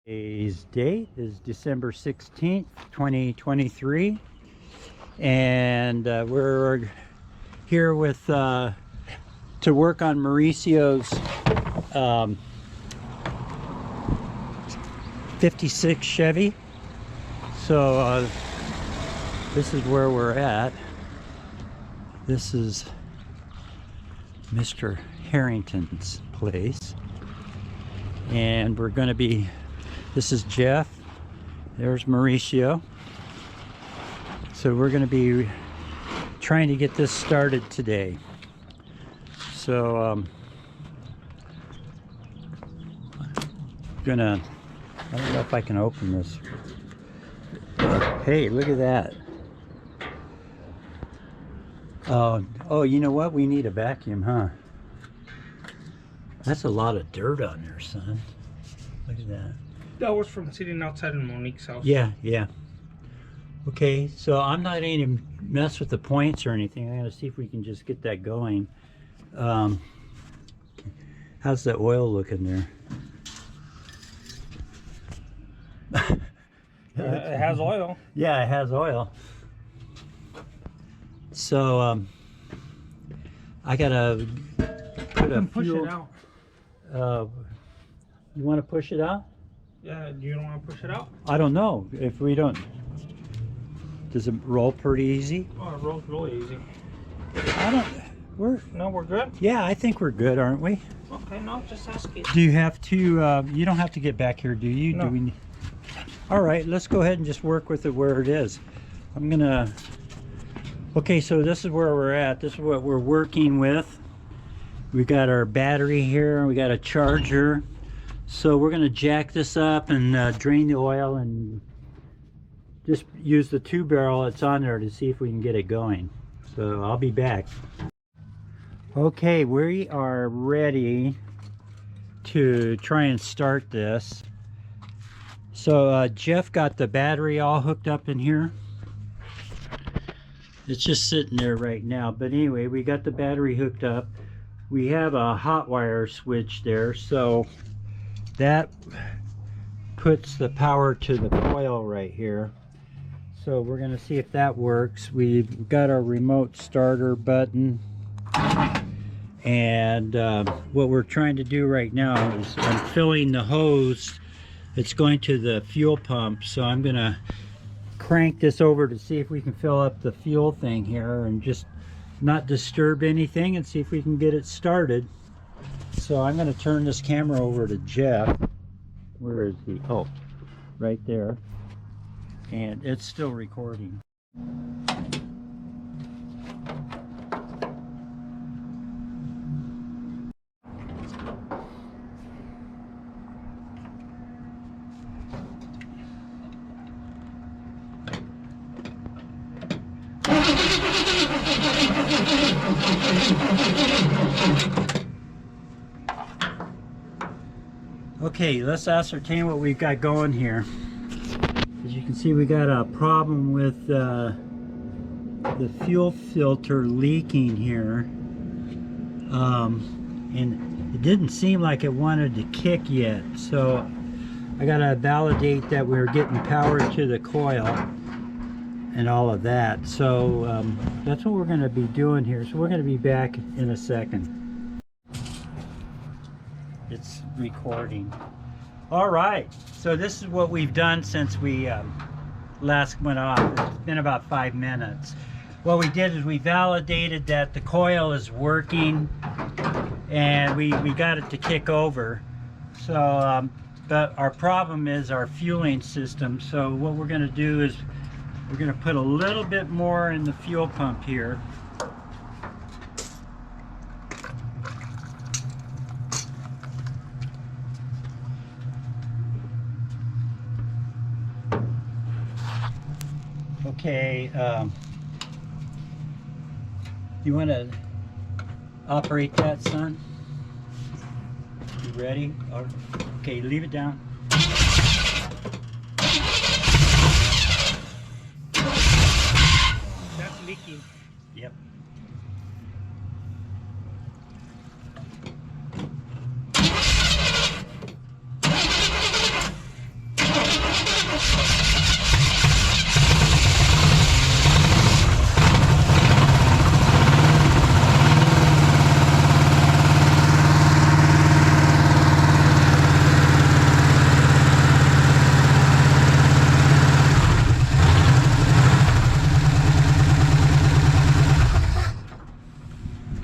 Today's date is December 16th, 2023, and we're here with to work on Mauricio's 56 Chevy. So this is where we're at. This is Mr. Harrington's place, and we're going to be, this is Jeff, there's Mauricio. So we're going to be trying to get this started today. So I don't know if I can open this. Hey, look at that. Oh, you know what? We need a vacuum, huh? That's a lot of dirt on there, son. Look at that. That was from sitting outside in Monique's house. Yeah. Okay, so I'm not going to mess with the points or anything. I'm going to see if we can just get that going. How's the oil looking there? It has oil. Yeah, it has oil. So I gotta put a push fuel. it out. You want to push it out? Yeah, you don't want to push it out? I don't know if we don't. Does it roll pretty easy? Oh, it rolls really easy. We're good? Yeah, I think we're good, aren't we? Okay, no, just ask it. Do you have to, you don't have to get back here, do you? No. Do we? All right, let's go ahead and just work with it where it is. I'm gonna, okay, so this is where we're at. This is what we're working with. We got our battery here, we got a charger. So we're gonna jack this up and drain the oil and just use the 2-barrel that's on there to see if we can get it going. So I'll be back. Okay, we are ready to try and start this. So Jeff got the battery all hooked up in here. It's just sitting there right now, but anyway, we got the battery hooked up. We have a hot wire switch there, so that puts the power to the coil right here. So we're going to see if that works. We've got our remote starter button, and what we're trying to do right now is I'm filling the hose. It's going to the fuel pump, so I'm going to crank this over to see if we can fill up the fuel thing here and just not disturb anything and see if we can get it started. So I'm going to turn this camera over to Jeff. Where is he? Oh, right there. And it's still recording. Okay, let's ascertain what we've got going here. As you can see, we got a problem with the fuel filter leaking here, and it didn't seem like it wanted to kick yet, so I gotta validate that we're getting power to the coil and all of that. So that's what we're going to be doing here. So we're going to be back in a second. It's recording. All right, so this is what we've done since we last went off. It's been about 5 minutes. What we did is we validated that the coil is working, and we got it to kick over. So but our problem is our fueling system. So what we're going to do is we're going to put a little bit more in the fuel pump here. Okay, you want to operate that, son? You ready? Okay, leave it down. That's leaking. Yep.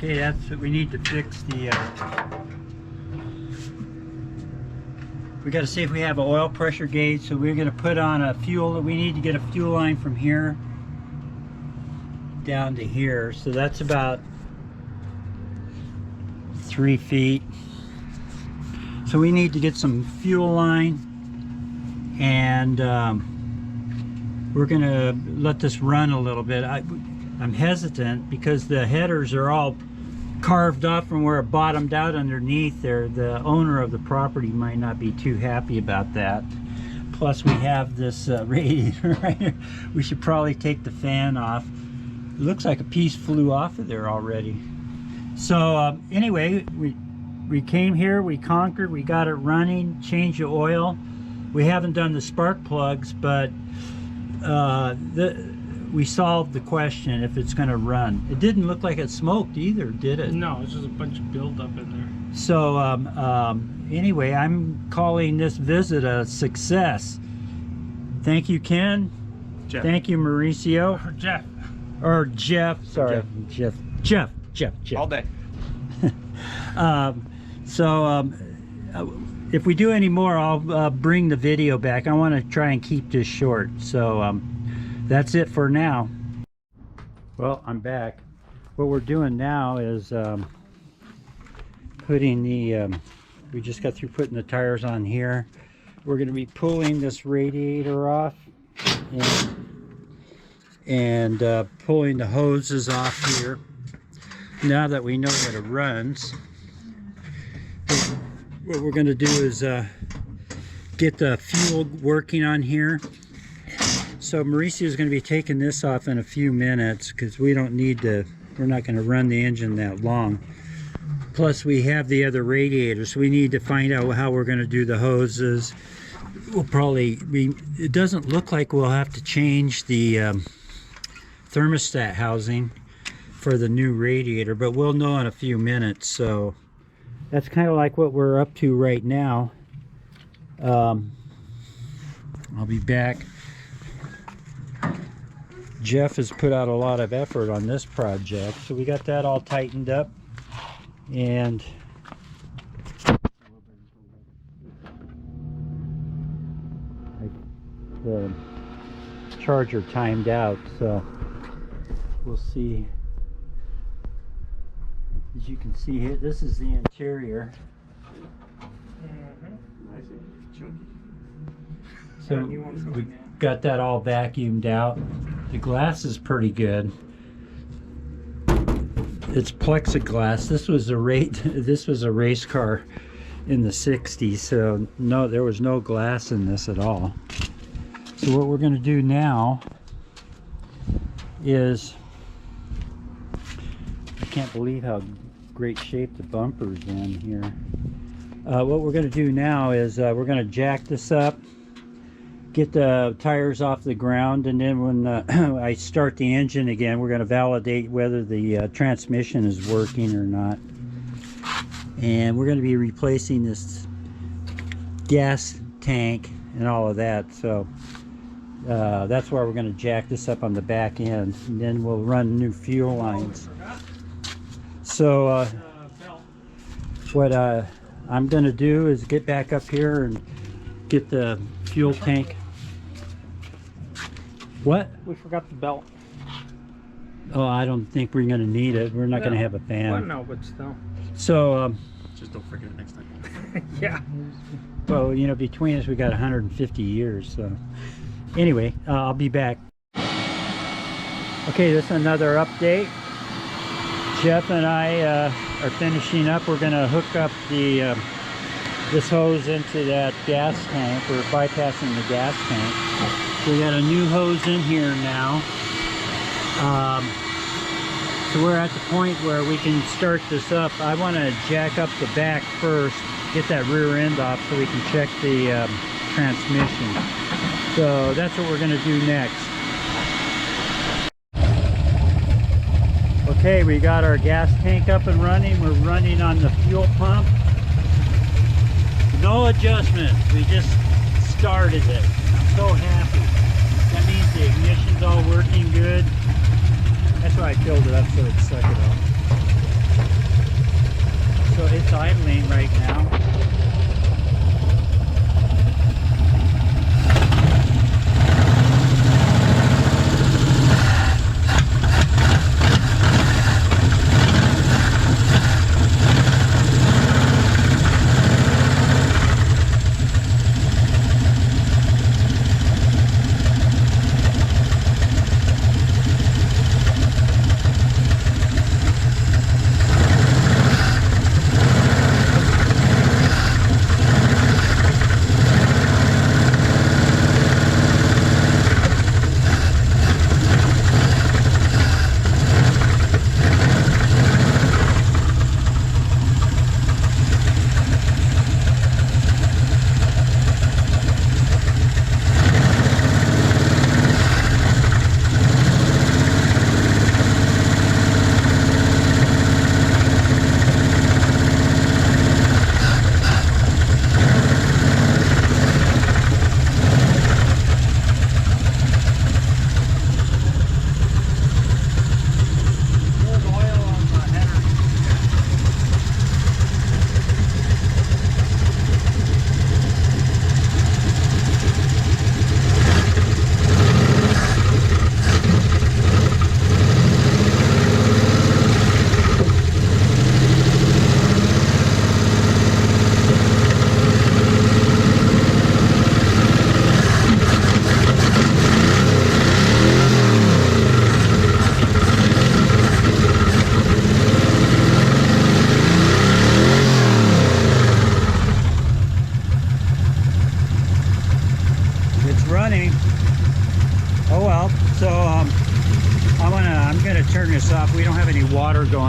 Okay, that's what we need to fix the we got to see if we have an oil pressure gauge, so we're going to put on a fuel. We need to get a fuel line from here down to here, so that's about 3 feet. So we need to get some fuel line, and we're going to let this run a little bit. I'm hesitant because the headers are all carved off from where it bottomed out underneath there. The owner of the property might not be too happy about that. Plus we have this radiator right here. We should probably take the fan off. It looks like a piece flew off of there already. So anyway, we came here, we conquered, we got it running, changed the oil. We haven't done the spark plugs, but we solved the question if it's going to run. It didn't look like it smoked either, did it? No, it's just a bunch of buildup in there. So anyway, I'm calling this visit a success. Thank you, Ken. Jeff. Thank you, Mauricio. Or Jeff. Or Jeff. Sorry, Jeff. All day. If we do any more, I'll bring the video back. I want to try and keep this short. So that's it for now. Well, I'm back. What we're doing now is putting the we just got through putting the tires on here. We're going to be pulling this radiator off and pulling the hoses off here. Now that we know that it runs, what we're going to do is get the fuel working on here. So Mauricio is going to be taking this off in a few minutes because we don't need to, we're not going to run the engine that long. Plus we have the other radiator, so we need to find out how we're going to do the hoses. We'll probably, it doesn't look like we'll have to change the thermostat housing for the new radiator, but we'll know in a few minutes. So that's kind of like what we're up to right now. I'll be back. Jeff has put out a lot of effort on this project, so we got that all tightened up, and the charger timed out, so we'll see. As you can see here, this is the interior. I see. So we got that all vacuumed out. The glass is pretty good. It's plexiglass. This was a race car in the 60s, so no, there was no glass in this at all. So what we're going to do now is, I can't believe how great shape the bumper's in here. What we're going to do now is we're going to jack this up, get the tires off the ground, and then when I start the engine again, we're going to validate whether the transmission is working or not. And we're going to be replacing this gas tank and all of that, so that's why we're going to jack this up on the back end, and then we'll run new fuel lines. So what I'm going to do is get back up here and get the fuel tank. What? We forgot the belt. Oh, I don't think we're going to need it. We're not going to have a fan. Well, no, but still. So Just don't forget it next time. Yeah. well, you know, between us we got 150 years, so anyway, I'll be back. Okay, this is another update. Jeff and I are finishing up. We're going to hook up the this hose into that gas tank. We're bypassing the gas tank. So we got a new hose in here now. So we're at the point where we can start this up. I want to jack up the back first, get that rear end off so we can check the transmission. So that's what we're going to do next. Okay, we got our gas tank up and running. We're running on the fuel pump. No adjustments. We just started it. I'm so happy. That means the ignition's all working good. That's why I filled it up so it'd suck it off.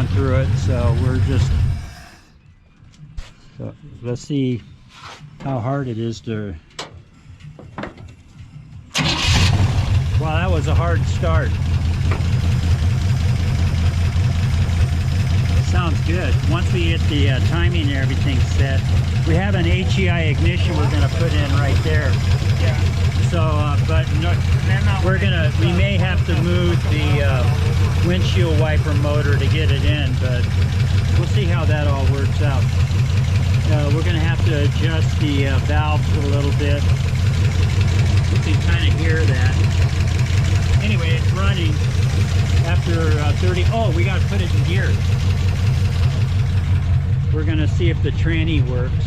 gone through it, so we're just, so let's see how hard it is to, wow, that was a hard start. Sounds good. Once we get the timing and everything set, we have an HEI ignition we're going to put in right there. Yeah. So, but no, we may have to move the windshield wiper motor to get it in, but we'll see how that all works out. We're going to have to adjust the valves a little bit. You can kind of hear that. Anyway, it's running after 30. Oh, we got to put it in gear. We're going to see if the tranny works.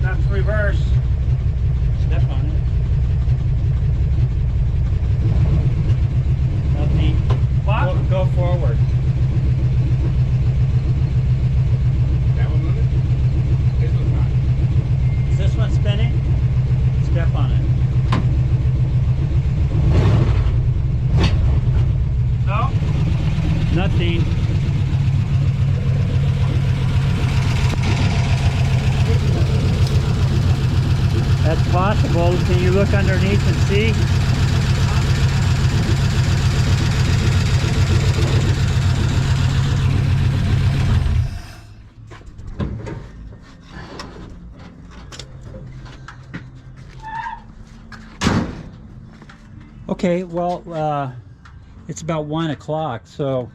That's reverse. Step on it. Nothing. What? Go forward. That one moving? This one's not. Is this one spinning? Step on it. No? Nothing. That's possible. Can you look underneath and see? Okay, well, it's about 1 o'clock, so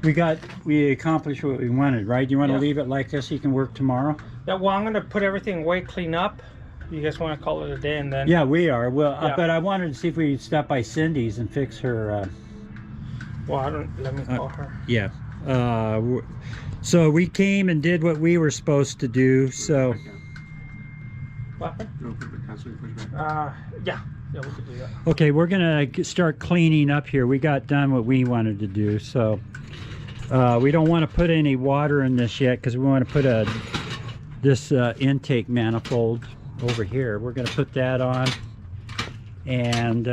we accomplished what we wanted, right? Do you want to Yeah. leave it like this so you can work tomorrow? Yeah, well, I'm going to put everything away, clean up. You guys want to call it a day and then... Yeah, we are. Well, Yeah. but I wanted to see if we could stop by Cindy's and fix her. Well, I don't... Let me call her. Yeah. So we came and did what we were supposed to do. So What happened? You want to put the console push back? Yeah. Yeah, we could do that. okay, we're gonna start cleaning up here. We got done what we wanted to do. So we don't want to put any water in this yet because we want to put this intake manifold over here. We're going to put that on and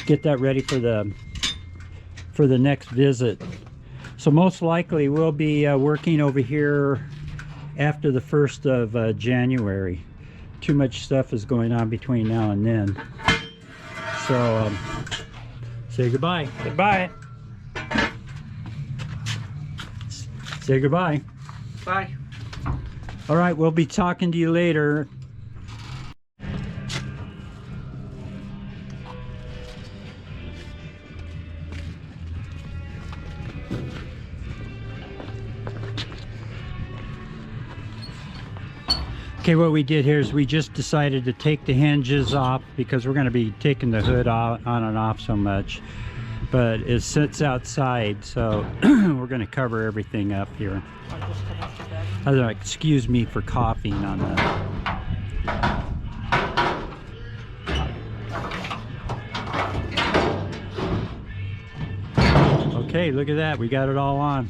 get that ready for the next visit. So most likely we'll be working over here after the 1st of January. Too much stuff is going on between now and then. So say goodbye. Goodbye. Say goodbye. Bye. All right, we'll be talking to you later. Okay, what we did here is we just decided to take the hinges off because we're going to be taking the hood on and off so much. But it sits outside, so we're going to cover everything up here. Excuse me for coughing on that. Okay, look at that. We got it all on.